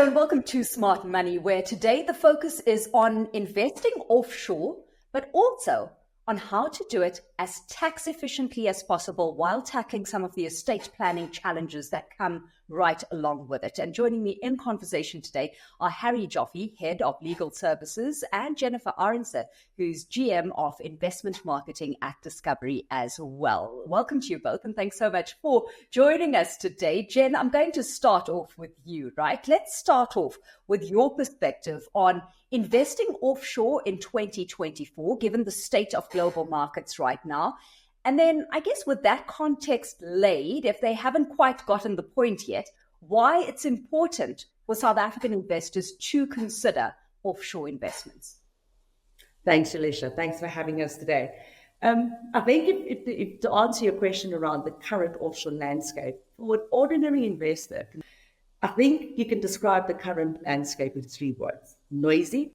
Hello and welcome to Smart Money, where today the focus is on investing offshore, but also on how to do it as tax efficiently as possible while tackling some of the estate planning challenges that come right along with it. And joining me in conversation today are Harry Joffe, Head of Legal Services, and Jennifer Arendse, who's GM of Investment Marketing at Discovery as well. Welcome to you both, and thanks so much for joining us today. Jen, I'm going to start off with you, right? Let's start off with your perspective on investing offshore in 2024, given the state of global markets right now. And then I guess with that context laid, if they haven't quite gotten the point yet, why it's important for South African investors to consider offshore investments. Thanks, Alishia. Thanks for having us today. I think if to answer your question around the current offshore landscape, for an ordinary investor, I think you can describe the current landscape in 3 words: noisy,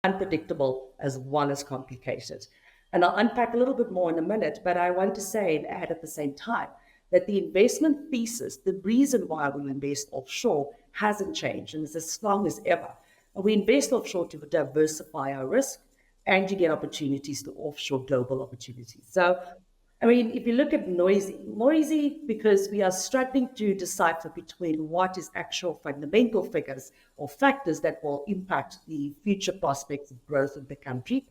unpredictable, as well as complicated. And I'll unpack a little bit more in a minute, but I want to say and add at the same time that the investment thesis, the reason why we invest offshore, hasn't changed and is as strong as ever. And we invest offshore to diversify our risk, and you get opportunities to offshore global opportunities. So, I mean, if you look at noisy because we are struggling to decipher between what is actual fundamental figures or factors that will impact the future prospects of growth of the country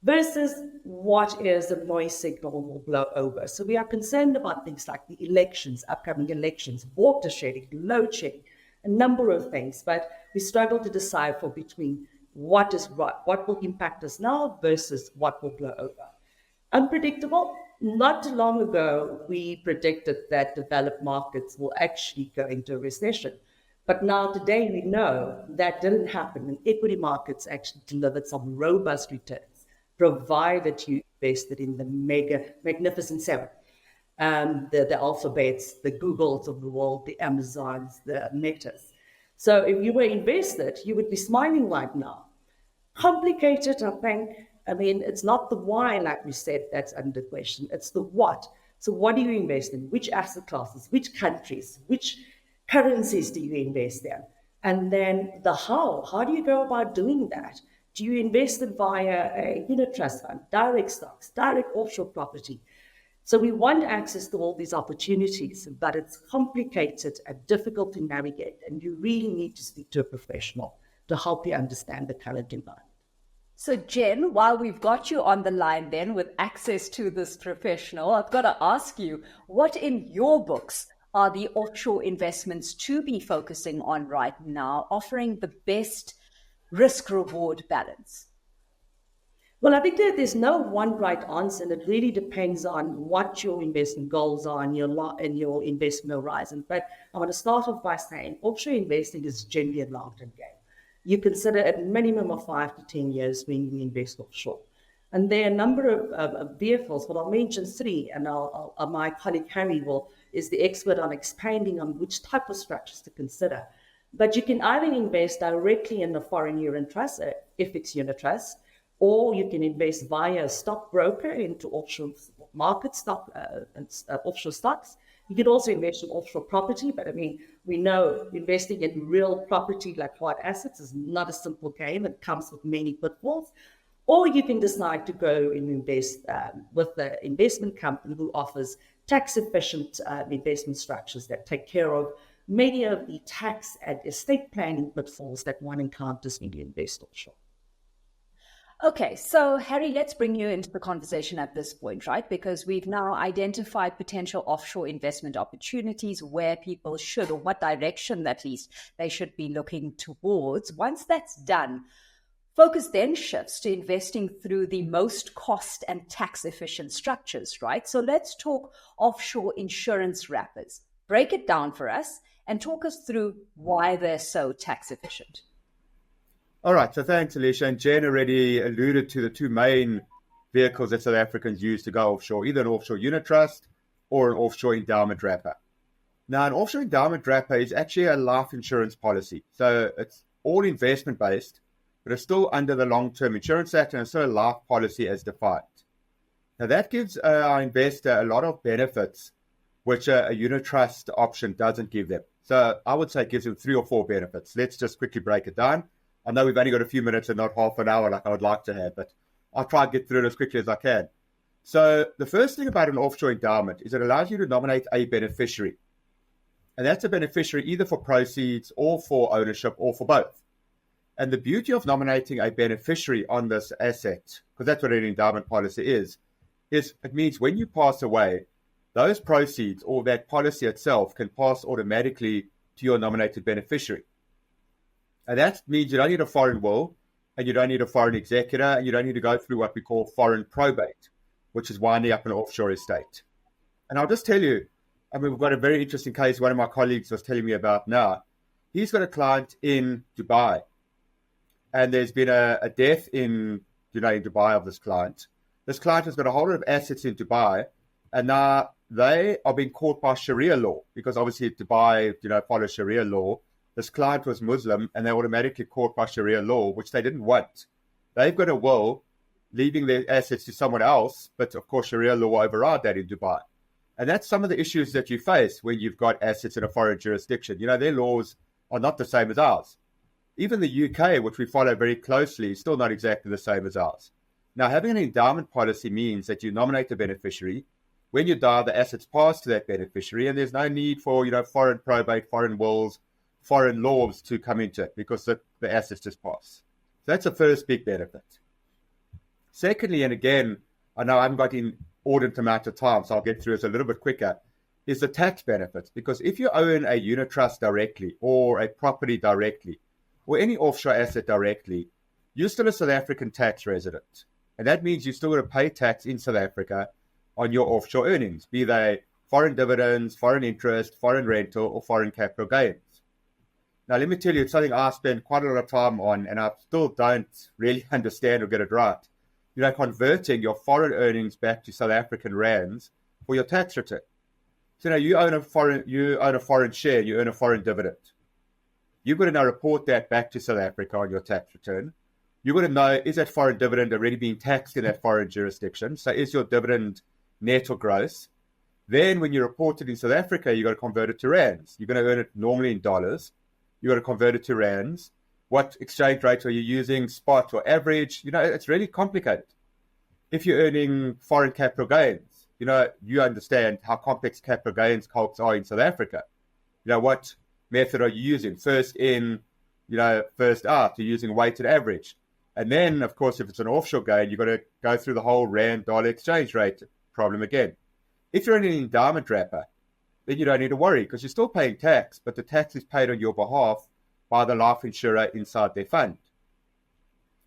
versus what is a noise signal will blow over. So we are concerned about things like the elections, upcoming elections, water shedding, load shedding, a number of things, but we struggle to decipher between what is right, what will impact us now versus what will blow over. Unpredictable. Not too long ago, we predicted that developed markets will actually go into a recession. But now today we know that didn't happen, and equity markets actually delivered some robust returns, provided you invested in the magnificent 7. The Alphabets, the Googles of the world, the Amazons, the Metas. So if you were invested, you would be smiling right now. Complicated, I think. I mean, it's not the why, like we said, that's under question. It's the what. So what do you invest in? Which asset classes? Which countries? Which currencies do you invest in? And then the how. How do you go about doing that? Do you invest it via a unit trust fund, direct stocks, direct offshore property? So we want access to all these opportunities, but it's complicated and difficult to navigate. And you really need to speak to a professional to help you understand the current environment. So Jen, while we've got you on the line then with access to this professional, I've got to ask you, what in your books are the offshore investments to be focusing on right now, offering the best risk-reward balance? Well, I think that there's no one right answer, and it really depends on what your investment goals are and your investment horizon. But I want to start off by saying offshore investing is generally a long-term game. You consider a minimum of 5 to 10 years when you invest offshore. And there are a number of vehicles, but I'll mention 3, and my colleague Harry is the expert on expanding on which type of structures to consider. But you can either invest directly in the foreign unit trust, FX unit trust, or you can invest via a stockbroker into offshore market offshore stocks. You can also invest in offshore property, but I mean, we know investing in real property like hard assets is not a simple game. It comes with many pitfalls. Or you can decide to go and invest with the investment company who offers tax-efficient investment structures that take care of many of the tax and estate planning pitfalls that one encounters when you invest offshore. Okay, so Harry, let's bring you into the conversation at this point, right? Because we've now identified potential offshore investment opportunities where people should, or what direction at least they should be looking towards. Once that's done, focus then shifts to investing through the most cost and tax efficient structures, right? So let's talk offshore insurance wrappers. Break it down for us and talk us through why they're so tax efficient. All right, so thanks, Alishia. And Jen already alluded to the 2 main vehicles that South Africans use to go offshore, either an offshore unit trust or an offshore endowment wrapper. Now, an offshore endowment wrapper is actually a life insurance policy. So it's all investment-based, but it's still under the Long-Term Insurance Act, and it's still a life policy as defined. Now, that gives our investor a lot of benefits, which a unit trust option doesn't give them. So I would say it gives them 3 or 4 benefits. Let's just quickly break it down. I know we've only got a few minutes and not half an hour like I would like to have, but I'll try and get through it as quickly as I can. So the first thing about an offshore endowment is it allows you to nominate a beneficiary. And that's a beneficiary either for proceeds or for ownership or for both. And the beauty of nominating a beneficiary on this asset, because that's what an endowment policy is it means when you pass away, those proceeds or that policy itself can pass automatically to your nominated beneficiary. And that means you don't need a foreign will, and you don't need a foreign executor, and you don't need to go through what we call foreign probate, which is winding up an offshore estate. And I'll just tell you, I mean, we've got a very interesting case one of my colleagues was telling me about now. He's got a client in Dubai, and there's been a death in Dubai of this client. This client has got a whole lot of assets in Dubai, and now they are being caught by Sharia law, because obviously Dubai, follows Sharia law. This client was Muslim, and they're automatically caught by Sharia law, which they didn't want. They've got a will leaving their assets to someone else, but of course Sharia law override that in Dubai. And that's some of the issues that you face when you've got assets in a foreign jurisdiction. Their laws are not the same as ours. Even the UK, which we follow very closely, is still not exactly the same as ours. Now, having an endowment policy means that you nominate a beneficiary. When you die, the assets pass to that beneficiary, and there's no need for, foreign probate, foreign wills, foreign laws to come into it, because the assets just pass. So that's the first big benefit. Secondly, and again, I know I haven't got an inordinate amount of time, so I'll get through this a little bit quicker, is the tax benefits. Because if you own a unit trust directly, or a property directly, or any offshore asset directly, you're still a South African tax resident. And that means you're still going to pay tax in South Africa on your offshore earnings, be they foreign dividends, foreign interest, foreign rental, or foreign capital gains. Now, let me tell you, it's something I spend quite a lot of time on, and I still don't really understand or get it right. Converting your foreign earnings back to South African rands for your tax return. So you own a foreign share, you earn a foreign dividend. You've got to now report that back to South Africa on your tax return. You've got to know, is that foreign dividend already being taxed in that foreign jurisdiction? So is your dividend net or gross? Then when you report it in South Africa, you've got to convert it to rands. You're going to earn it normally in dollars. You've got to convert it to rands. What exchange rate are you using, spot or average? It's really complicated. If you're earning foreign capital gains, you understand how complex capital gains calcs are in South Africa. What method are you using? First in, first out. You're using weighted average. And then, of course, if it's an offshore gain, you've got to go through the whole rand-dollar exchange rate problem again. If you're in an endowment wrapper, then you don't need to worry, because you're still paying tax, but the tax is paid on your behalf by the life insurer inside their fund.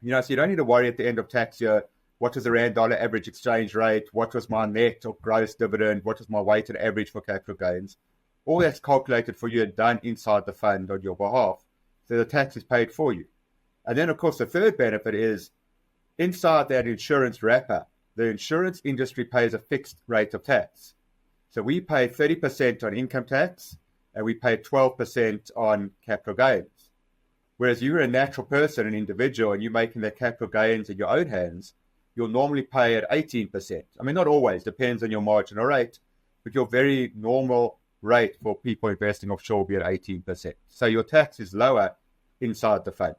So you don't need to worry at the end of tax year, what was the rand-dollar average exchange rate, what was my net or gross dividend, what was my weighted average for capital gains. All that's calculated for you and done inside the fund on your behalf. So the tax is paid for you. And then, of course, the third benefit is inside that insurance wrapper, the insurance industry pays a fixed rate of tax. So we pay 30% on income tax, and we pay 12% on capital gains. Whereas you're a natural person, an individual, and you're making the capital gains in your own hands, you'll normally pay at 18%. I mean, not always, depends on your marginal rate, but your very normal rate for people investing offshore will be at 18%. So your tax is lower inside the fund.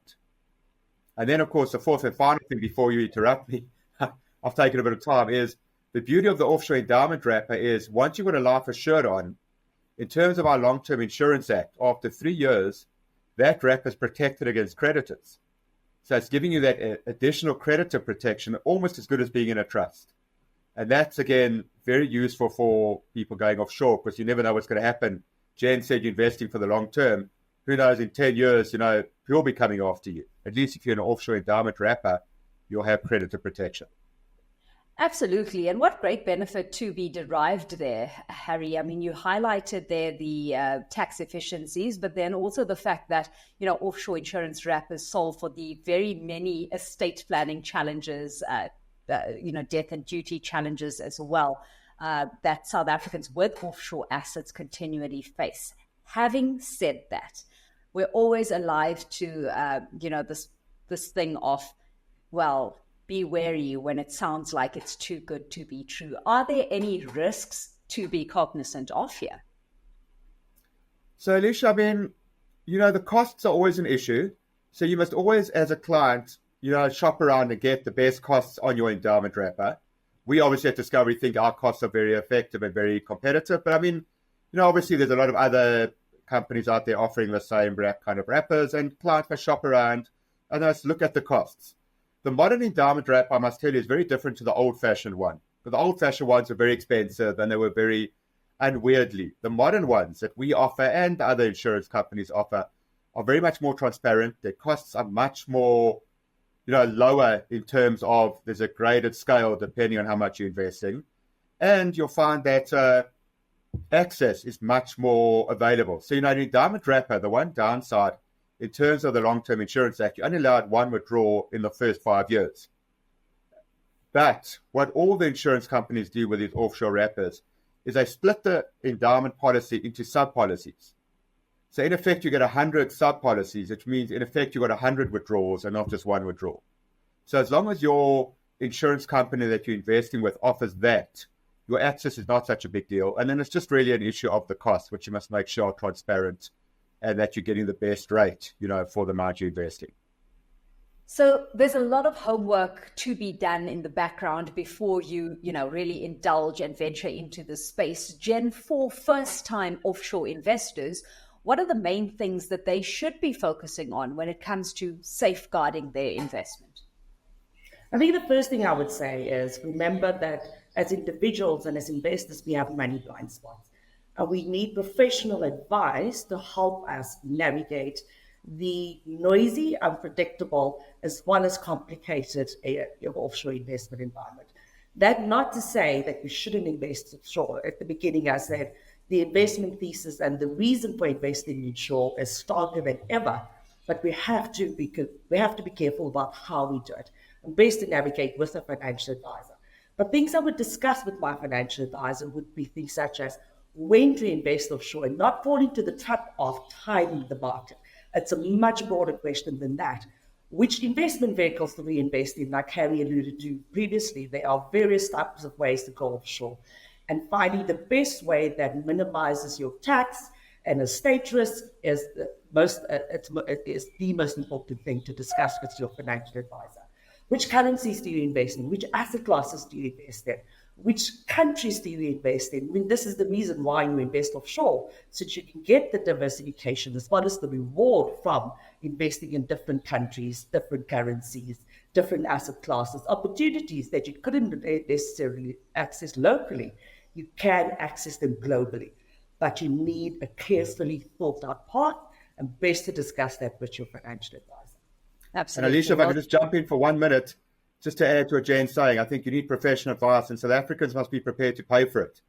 And then, of course, the fourth and final thing before you interrupt me, I've taken a bit of time, is the beauty of the offshore endowment wrapper is once you've got a life assured on, in terms of our Long-Term Insurance Act, after 3 years, that wrapper is protected against creditors. So it's giving you that additional creditor protection, almost as good as being in a trust. And that's, again, very useful for people going offshore, because you never know what's going to happen. Jen said you're investing for the long term. Who knows, in 10 years, who'll be coming after you. At least if you're an offshore endowment wrapper, you'll have creditor protection. Absolutely. And what great benefit to be derived there, Harry. I mean, you highlighted there the tax efficiencies, but then also the fact that, offshore insurance wrappers solve for the very many estate planning challenges, death and duty challenges as well, that South Africans with offshore assets continually face. Having said that, we're always alive to, this thing of, well, be wary when it sounds like it's too good to be true. Are there any risks to be cognizant of here? So, Alicia, I mean, the costs are always an issue. So you must always, as a client, shop around and get the best costs on your endowment wrapper. We obviously at Discovery think our costs are very effective and very competitive. But I mean, obviously there's a lot of other companies out there offering the same kind of wrappers, and clients must shop around and just look at the costs. The modern endowment wrapper, I must tell you, is very different to the old-fashioned one. But the old-fashioned ones are very expensive and they were very unwieldy. The modern ones that we offer and other insurance companies offer are very much more transparent. Their costs are much more, lower in terms of there's a graded scale depending on how much you're investing. And you'll find that access is much more available. So, an endowment wrapper, the one downside in terms of the Long-Term Insurance Act, you're only allowed one withdrawal in the first 5 years. But what all the insurance companies do with these offshore wrappers is they split the endowment policy into sub-policies. So in effect, you get 100 sub-policies, which means in effect, you got 100 withdrawals and not just one withdrawal. So as long as your insurance company that you're investing with offers that, your access is not such a big deal. And then it's just really an issue of the cost, which you must make sure are transparent and that you're getting the best rate, for the amount you're investing. So there's a lot of homework to be done in the background before you, really indulge and venture into this space. Jen, for first-time offshore investors, what are the main things that they should be focusing on when it comes to safeguarding their investment? I think the first thing I would say is remember that as individuals and as investors, we have many blind spots. And we need professional advice to help us navigate the noisy, unpredictable, as well as complicated offshore investment environment. That not to say that you shouldn't invest offshore. At the beginning, I said the investment thesis and the reason for investing offshore is stronger than ever. But we have to be careful about how we do it and best to navigate with a financial advisor. But things I would discuss with my financial advisor would be things such as when to invest offshore and not fall into the trap of timing the market. It's a much broader question than that. Which investment vehicles do we invest in? Like Harry alluded to previously, there are various types of ways to go offshore. And finding the best way that minimizes your tax and estate risk is the most important thing to discuss with your financial advisor. Which currencies do you invest in? Which asset classes do you invest in? Which countries do you invest in? I mean, this is the reason why you invest offshore, so that you can get the diversification as well as the reward from investing in different countries, different currencies, different asset classes, opportunities that you couldn't necessarily access locally. You can access them globally, but you need a carefully thought out path, and best to discuss that with your financial advisor. Absolutely. And Alishia, if I could just jump in for 1 minute, just to add to what Jane's saying, I think you need professional advice, and South Africans must be prepared to pay for it.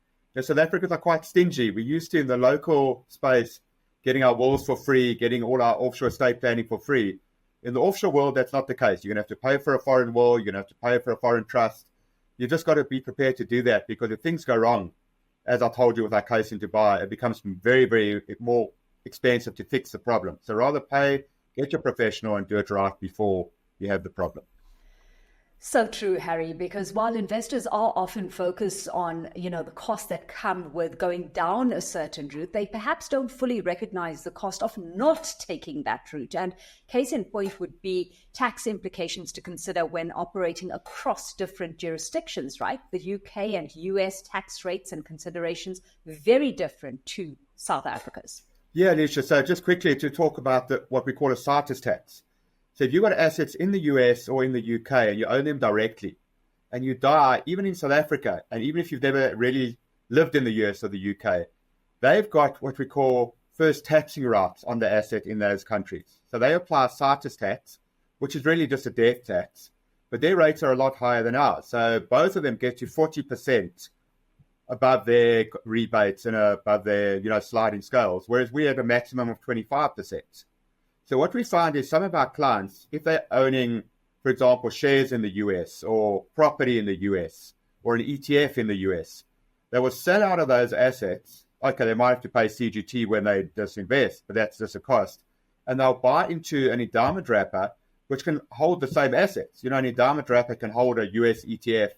South Africans are quite stingy. We're used to, in the local space, getting our wills for free, getting all our offshore estate planning for free. In the offshore world, that's not the case. You're going to have to pay for a foreign will. You're going to have to pay for a foreign trust. You just got to be prepared to do that, because if things go wrong, as I told you with our case in Dubai, it becomes very, very more expensive to fix the problem. So rather pay, get your professional, and do it right before you have the problem. So true, Harry, because while investors are often focused on, the costs that come with going down a certain route, they perhaps don't fully recognize the cost of not taking that route. And case in point would be tax implications to consider when operating across different jurisdictions, right? The UK and US tax rates and considerations very different to South Africa's. Yeah, Alishia. So just quickly to talk about what we call a citus tax. So if you've got assets in the US or in the UK and you own them directly, and you die, even in South Africa, and even if you've never really lived in the US or the UK, they've got what we call first taxing rights on the asset in those countries. So they apply citus tax, which is really just a death tax, but their rates are a lot higher than ours. So both of them get you 40% above their rebates and above their sliding scales, whereas we have a maximum of 25%. So what we find is some of our clients, if they're owning, for example, shares in the US or property in the US or an ETF in the US, they will sell out of those assets. Okay, they might have to pay CGT when they disinvest, but that's just a cost. And they'll buy into an endowment wrapper, which can hold the same assets. An endowment wrapper can hold a US ETF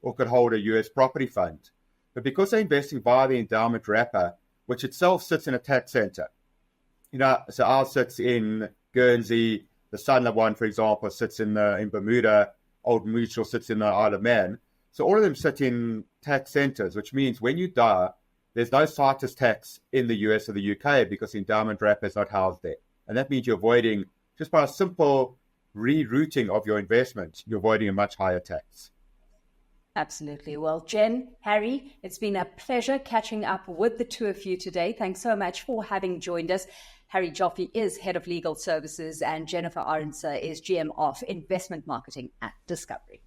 or could hold a US property fund. But because they're investing via the endowment wrapper, which itself sits in a tax center. So ours sits in Guernsey, the Sanlam one, for example, sits in Bermuda, Old Mutual sits in the Isle of Man. So all of them sit in tax centers, which means when you die, there's no citus tax in the US or the UK because endowment wrapper is not housed there. And that means you're avoiding, just by a simple rerouting of your investment, you're avoiding a much higher tax. Absolutely. Well, Jen, Harry, it's been a pleasure catching up with the two of you today. Thanks so much for having joined us. Harry Joffe is Head of Legal Services and Jennifer Arendse is GM of Investment Marketing at Discovery.